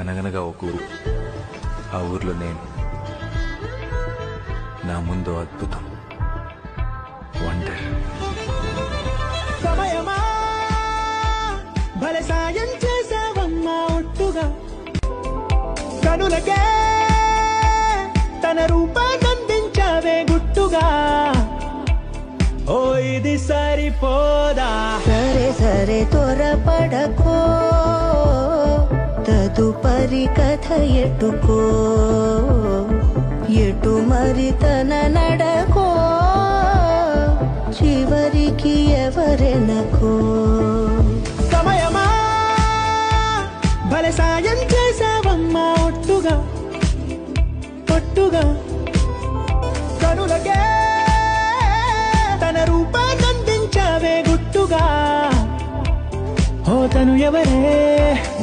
అనగనగా ఒక ఊరు, ఆ ఊర్లో నేను, నా ముందు అద్భుతం, వండర్. సమయమా భలే సాయం చేసావమ్మా ఒట్టుగా, కనులకే తన రూపాన్నందించావే గుట్టుగా. ఓ ఇది సరిపోదా, సరే సరే త్వరపడకో, తదుపరి కథ ఎటుకో, ఎటు మరి తన నడకో, చివరికి ఎవరెనకో. సమయమా భలే సాయం చేసావమ్మా ఒట్టుగా, ఒట్టుగా, కనులకే తన రూపాన్నందించావే గుట్టుగా. ఓ తను ఎవరే